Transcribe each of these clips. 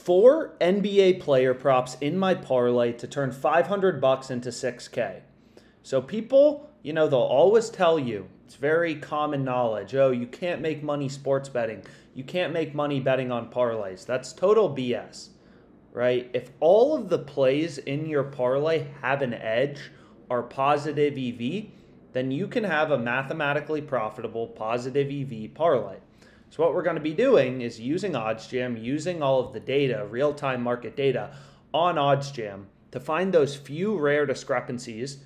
4 NBA player props in my parlay to turn 500 bucks into 6K. So people, they'll always tell you, it's very common knowledge, oh, you can't make money sports betting. You can't make money betting on parlays. That's total BS, right? If all of the plays in your parlay have an edge, are positive EV, then you can have a mathematically profitable positive EV parlay. So what we're going to be doing is using OddsJam, using all of the data, real-time market data on OddsJam to find those few rare discrepancies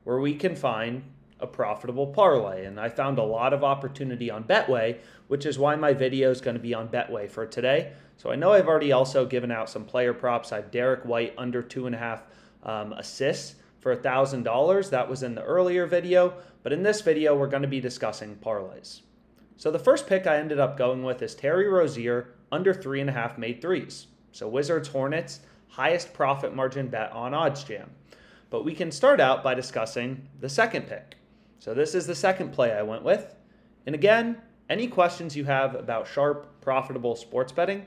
where we can find a profitable parlay. And I found a lot of opportunity on Betway, which is why my video is going to be on Betway for today. So I know I've already also given out some player props. I have Derek White under 2.5 assists for $1,000. That was in the earlier video. But in this video, we're going to be discussing parlays. So the first pick I ended up going with is Terry Rozier under 3.5 made threes. So Wizards Hornets, highest profit margin bet on OddsJam. But we can start out by discussing the second pick. So this is the second play I went with. And again, any questions you have about sharp, profitable sports betting,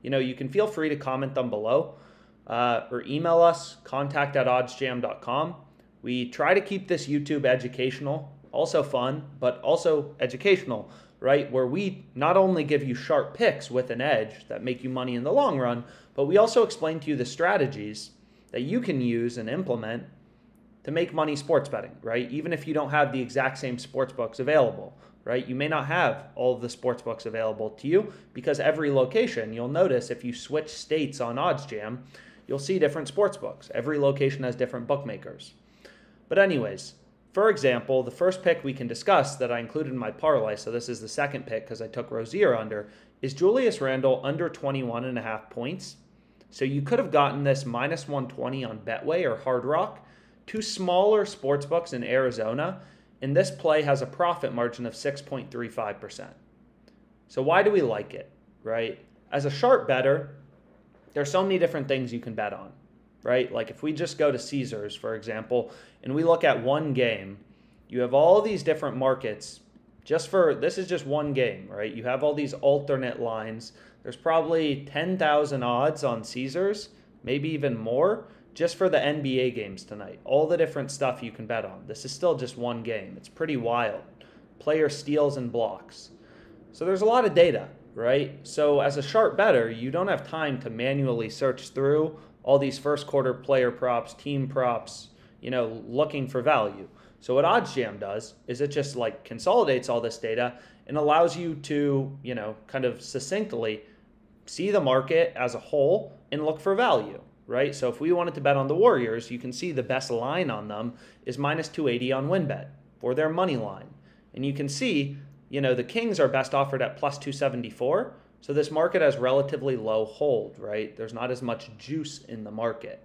you can feel free to comment them below or email us, contact@oddsjam.com. We try to keep this YouTube educational, also fun, but also educational, right? Where we not only give you sharp picks with an edge that make you money in the long run, but we also explain to you the strategies that you can use and implement to make money sports betting, right? Even if you don't have the exact same sports books available, right? You may not have all of the sports books available to you because every location, you'll notice if you switch states on OddsJam, you'll see different sports books. Every location has different bookmakers. But anyways, for example, the first pick we can discuss that I included in my parlay, so this is the second pick because I took Rozier under, is Julius Randle under 21.5 points. So you could have gotten this minus 120 on Betway or Hard Rock, two smaller sports books in Arizona, and this play has a profit margin of 6.35%. So why do we like it, right? As a sharp bettor, there's so many different things you can bet on, right? Like if we just go to Caesars, for example, and we look at one game, you have all these different markets this is just one game, right? You have all these alternate lines. There's probably 10,000 odds on Caesars, maybe even more, just for the NBA games tonight. All the different stuff you can bet on. This is still just one game. It's pretty wild. Player steals and blocks. So there's a lot of data, right? So as a sharp bettor, you don't have time to manually search through all these first quarter player props, team props, looking for value. So what OddsJam does is it just like consolidates all this data and allows you to, kind of succinctly see the market as a whole and look for value, right? So if we wanted to bet on the Warriors, you can see the best line on them is minus 280 on WinBet for their money line. And you can see, the Kings are best offered at plus 274. So this market has relatively low hold, right? There's not as much juice in the market.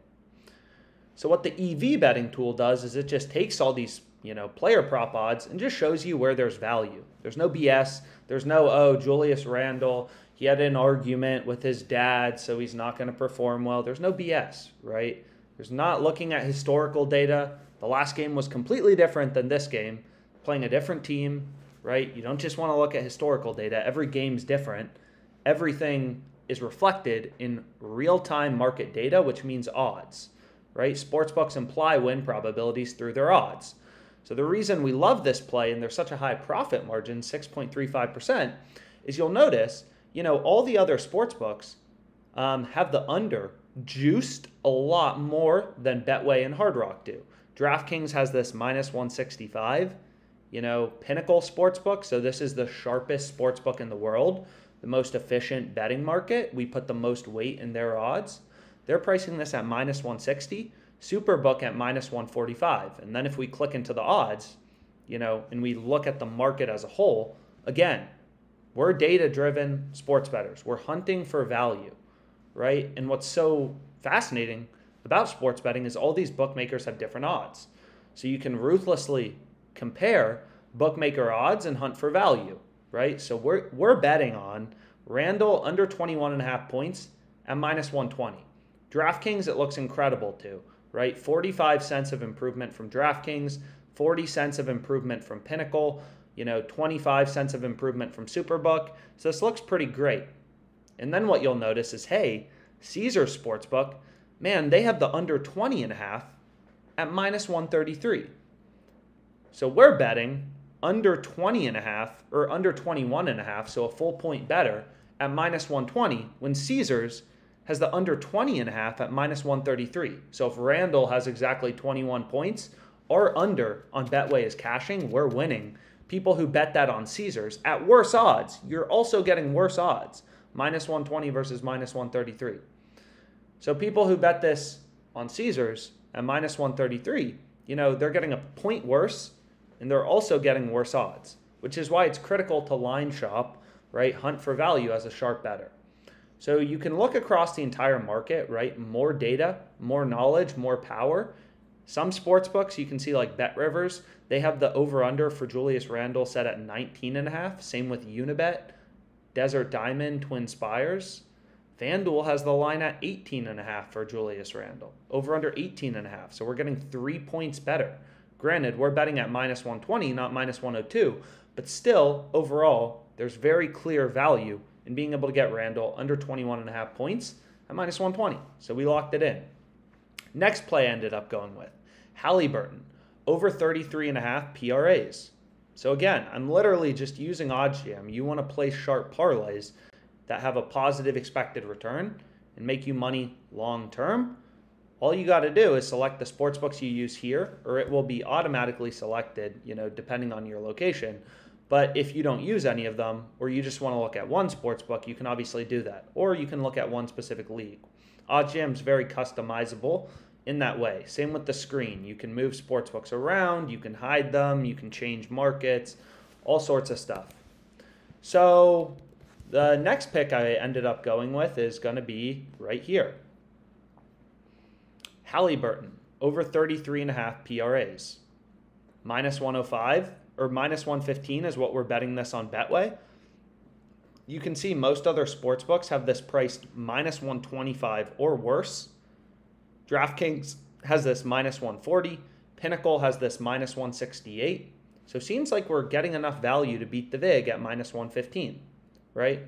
So what the EV betting tool does is it just takes all these, player prop odds and just shows you where there's value. There's no BS. There's no, oh, Julius Randle, he had an argument with his dad, so he's not going to perform well. There's no BS, right? There's not looking at historical data. The last game was completely different than this game, playing a different team, right? You don't just want to look at historical data. Every game's different. Everything is reflected in real-time market data, which means odds, right? Sportsbooks imply win probabilities through their odds. So the reason we love this play and there's such a high profit margin, 6.35%, is you'll notice, all the other sportsbooks have the under juiced a lot more than Betway and Hard Rock do. DraftKings has this minus 165, Pinnacle Sportsbook. So this is the sharpest sportsbook in the world, the most efficient betting market. We put the most weight in their odds. They're pricing this at minus 160, Superbook at minus 145. And then if we click into the odds, and we look at the market as a whole, again, we're data-driven sports bettors. We're hunting for value, right? And what's so fascinating about sports betting is all these bookmakers have different odds. So you can ruthlessly compare bookmaker odds and hunt for value, right? So we're betting on Randle under 21.5 points at minus 120. DraftKings, it looks incredible too, right? 45 cents of improvement from DraftKings, 40 cents of improvement from Pinnacle, 25 cents of improvement from Superbook. So this looks pretty great. And then what you'll notice is, hey, Caesars Sportsbook, man, they have the under 20.5 at minus 133. So we're betting under 20.5 or under 21.5, so a full point better at minus 120, when Caesars has the under 20.5 at minus 133. So if Randall has exactly 21 points, our under on Betway is cashing, we're winning. People who bet that on Caesars at worse odds, you're also getting worse odds. Minus 120 versus minus 133. So people who bet this on Caesars at minus 133, they're getting a point worse, and they're also getting worse odds, which is why it's critical to line shop, right? Hunt for value as a sharp bettor. So you can look across the entire market, right? More data, more knowledge, more power. Some sports books, you can see like Bet Rivers, they have the over-under for Julius Randle set at 19.5. Same with Unibet, Desert Diamond, Twin Spires. FanDuel has the line at 18.5 for Julius Randle. Over-under 18.5. So we're getting 3 points better. Granted, we're betting at minus 120, not minus 102. But still, overall, there's very clear value in being able to get Randle under 21.5 points at minus 120. So we locked it in. Next play I ended up going with Halliburton, over 33.5 PRAs. So again, I'm literally just using OddsJam. You want to play sharp parlays that have a positive expected return and make you money long term. All you got to do is select the sportsbooks you use here, or it will be automatically selected, depending on your location. But if you don't use any of them, or you just want to look at one sportsbook, you can obviously do that. Or you can look at one specific league. OddsJam is very customizable in that way. Same with the screen. You can move sportsbooks around, you can hide them, you can change markets, all sorts of stuff. So the next pick I ended up going with is going to be right here. Halliburton, over 33.5 PRAs. Minus 105 or minus 115 is what we're betting this on Betway. You can see most other sportsbooks have this priced minus 125 or worse. DraftKings has this minus 140. Pinnacle has this minus 168. So it seems like we're getting enough value to beat the VIG at minus 115, right?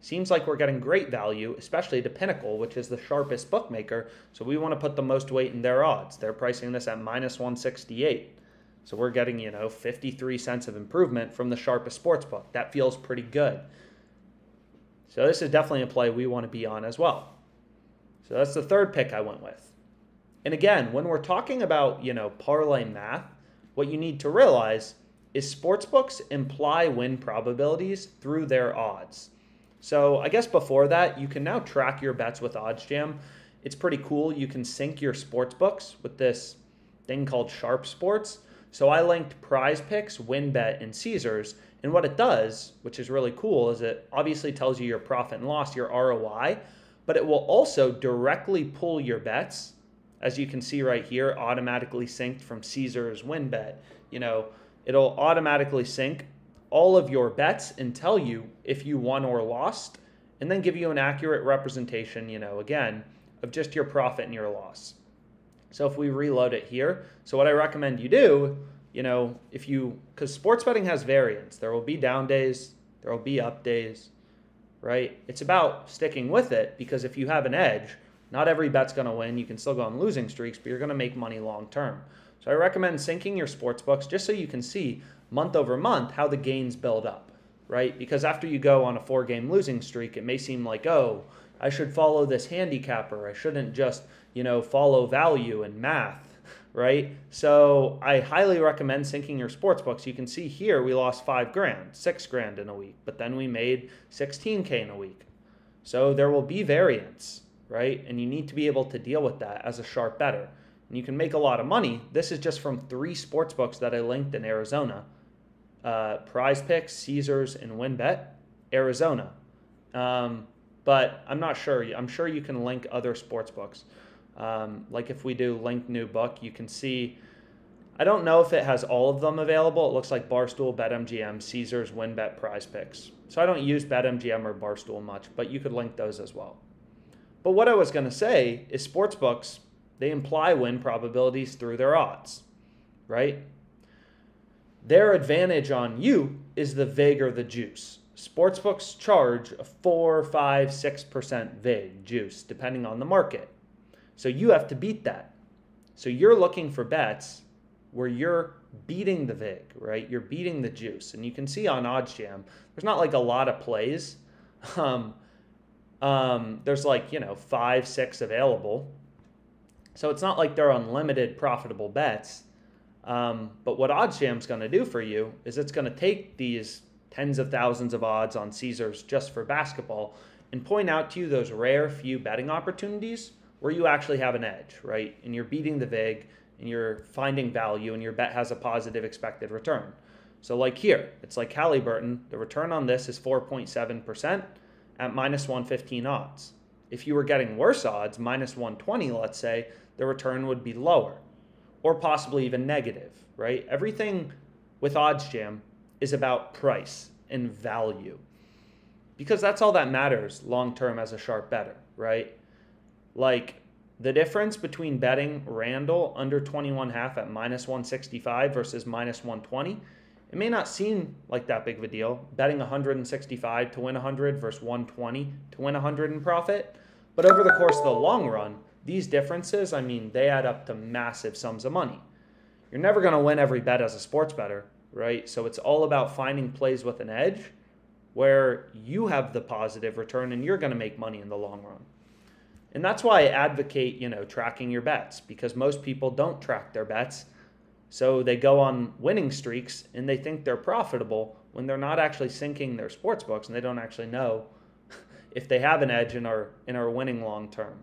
Seems like we're getting great value, especially to Pinnacle, which is the sharpest bookmaker. So we want to put the most weight in their odds. They're pricing this at minus 168. So we're getting, 53 cents of improvement from the sharpest sportsbook. That feels pretty good. So this is definitely a play we want to be on as well. So that's the third pick I went with. And again, when we're talking about, parlay math, what you need to realize is sportsbooks imply win probabilities through their odds. So I guess before that, you can now track your bets with OddsJam. It's pretty cool. You can sync your sportsbooks with this thing called Sharp Sports. So I linked Prize Picks, WinBet, and Caesars. And what it does, which is really cool, is it obviously tells you your profit and loss, your ROI, but it will also directly pull your bets, as you can see right here, automatically synced from Caesars, WinBet. It'll automatically sync all of your bets and tell you if you won or lost, and then give you an accurate representation, again, of just your profit and your loss. So if we reload it here, so what I recommend you do, because sports betting has variance. There will be down days, there will be up days, right? It's about sticking with it, because if you have an edge, not every bet's going to win. You can still go on losing streaks, but you're going to make money long term. So I recommend syncing your sports books just so you can see month over month how the gains build up, right? Because after you go on a 4-game losing streak, it may seem like, oh, I should follow this handicapper. I shouldn't just, follow value and math, right? So I highly recommend syncing your sports books. You can see here we lost $5 grand, $6 grand in a week, but then we made $16K in a week. So there will be variance, right? And you need to be able to deal with that as a sharp bettor. And you can make a lot of money. This is just from 3 sports books that I linked in Arizona. Prize Picks, Caesars, and WinBet, Arizona. But I'm not sure. I'm sure you can link other sports books. Like if we do link new book, you can see, I don't know if it has all of them available. It looks like Barstool, BetMGM, Caesars, WinBet, Prize Picks. So I don't use BetMGM or Barstool much, but you could link those as well. But what I was going to say is sports books, they imply win probabilities through their odds, right? Their advantage on you is the VIG or the juice. sportsbooks charge a 4, 5, 6% vig juice, depending on the market. So you have to beat that. So you're looking for bets where you're beating the vig, right? You're beating the juice. And you can see on OddsJam, there's not like a lot of plays. There's like, 5, 6 available. So it's not like they're unlimited profitable bets. But what OddsJam's going to do for you is it's going to take these tens of thousands of odds on Caesars just for basketball and point out to you those rare few betting opportunities where you actually have an edge, right? And you're beating the vig and you're finding value and your bet has a positive expected return. So like here, it's like Halliburton. The return on this is 4.7% at minus 115 odds. If you were getting worse odds, minus 120, let's say, the return would be lower or possibly even negative, right? Everything with OddsJam is about price and value because that's all that matters long-term as a sharp bettor, right? Like the difference between betting Randall under 21.5 at minus 165 versus minus 120, it may not seem like that big of a deal, betting 165 to win 100 versus 120 to win 100 in profit. But over the course of the long run, these differences, they add up to massive sums of money. You're never going to win every bet as a sports bettor, right? So it's all about finding plays with an edge where you have the positive return and you're going to make money in the long run. And that's why I advocate, tracking your bets, because most people don't track their bets. So they go on winning streaks and they think they're profitable when they're not actually syncing their sports books and they don't actually know if they have an edge and are winning long term.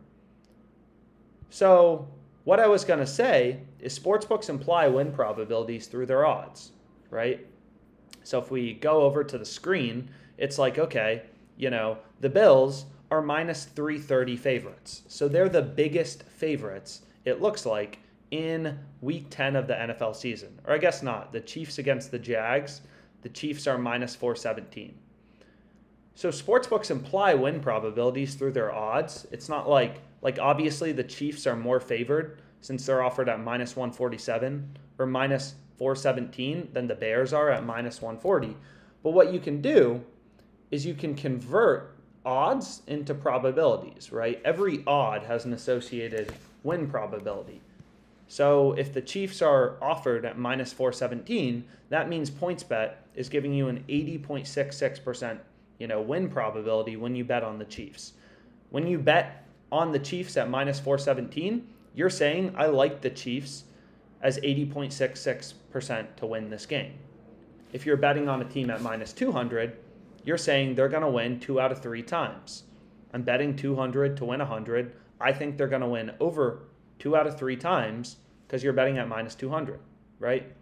So what I was going to say is sportsbooks imply win probabilities through their odds, right? So if we go over to the screen, it's like, okay, the Bills are minus 330 favorites. So they're the biggest favorites, it looks like, in week 10 of the NFL season. Or I guess not. The Chiefs against the Jags, the Chiefs are minus 417. So sportsbooks imply win probabilities through their odds. It's not like obviously the Chiefs are more favored since they're offered at minus 147 or minus 417 than the Bears are at minus 140. But what you can do is you can convert odds into probabilities, right? Every odd has an associated win probability. So if the Chiefs are offered at minus 417, that means PointsBet is giving you an 80.66% win probability when you bet on the Chiefs. When you bet on the Chiefs at minus 417, you're saying I like the Chiefs as 80.66% to win this game. If you're betting on a team at minus 200, you're saying they're going to win 2 out of 3 times. I'm betting 200 to win 100. I think they're going to win over 2 out of 3 times because you're betting at minus 200, right?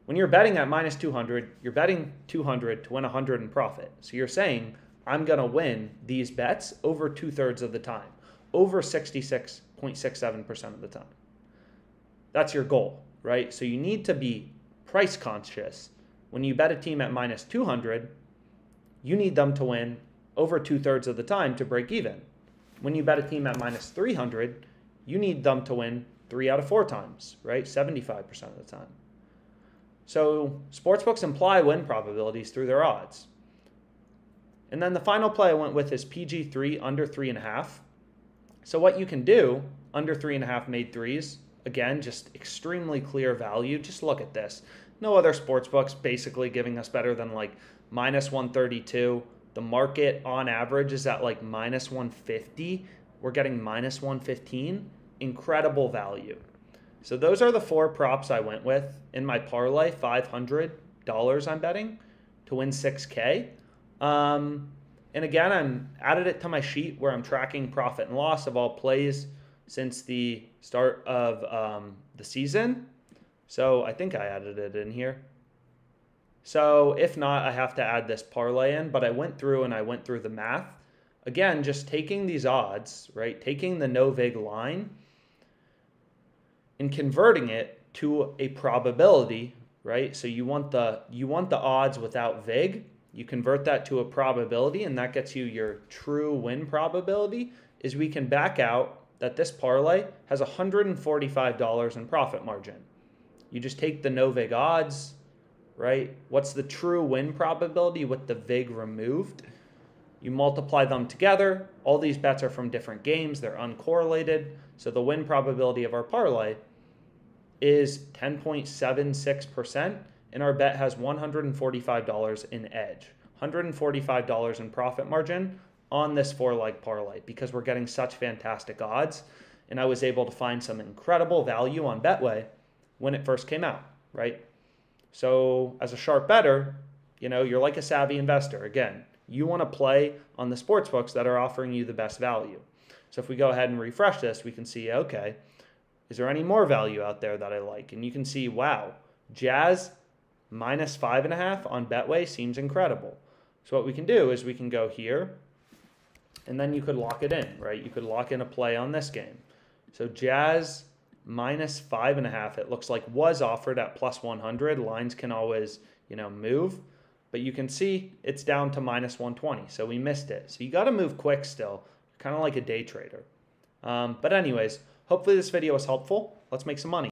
When you're betting at minus 200, you're betting 200 to win 100 in profit. So you're saying, I'm going to win these bets over 2/3 of the time, over 66.67% of the time. That's your goal, right? So you need to be price conscious. When you bet a team at minus 200, you need them to win over 2/3 of the time to break even. When you bet a team at minus 300, you need them to win 3 out of 4 times, right? 75% of the time. So sportsbooks imply win probabilities through their odds. And then the final play I went with is PG3 under 3.5. So what you can do, under 3.5 made threes, again, just extremely clear value. Just look at this. No other sportsbooks basically giving us better than like minus 132. The market on average is at like minus 150. We're getting minus 115. Incredible value. So those are the 4 props I went with in my parlay, $500 I'm betting to win 6K. And again, I'm added it to my sheet where I'm tracking profit and loss of all plays since the start of the season. So I think I added it in here. So if not, I have to add this parlay in, but I went through the math. Again, just taking these odds, right? Taking the no vig line and converting it to a probability, right? So you want the odds without vig. You convert that to a probability, and that gets you your true win probability. Is we can back out that this parlay has $145 in profit margin. You just take the no vig odds, right? What's the true win probability with the vig removed? You multiply them together. All these bets are from different games. They're uncorrelated. So the win probability of our parlay is 10.76%, and our bet has $145 in edge, $145 in profit margin on this 4-leg parlay because we're getting such fantastic odds. And I was able to find some incredible value on Betway when it first came out, right? So as a sharp bettor, you're like a savvy investor. Again, you want to play on the sports books that are offering you the best value. So if we go ahead and refresh this, we can see, okay, is there any more value out there that I like? And you can see, wow, Jazz minus 5.5 on Betway seems incredible. So what we can do is we can go here, and then you could lock it in, right? You could lock in a play on this game. So Jazz minus 5.5, it looks like was offered at plus 100. Lines can always, move. But you can see it's down to minus 120. So we missed it. So you got to move quick still, kind of like a day trader. But anyways, hopefully this video was helpful. Let's make some money.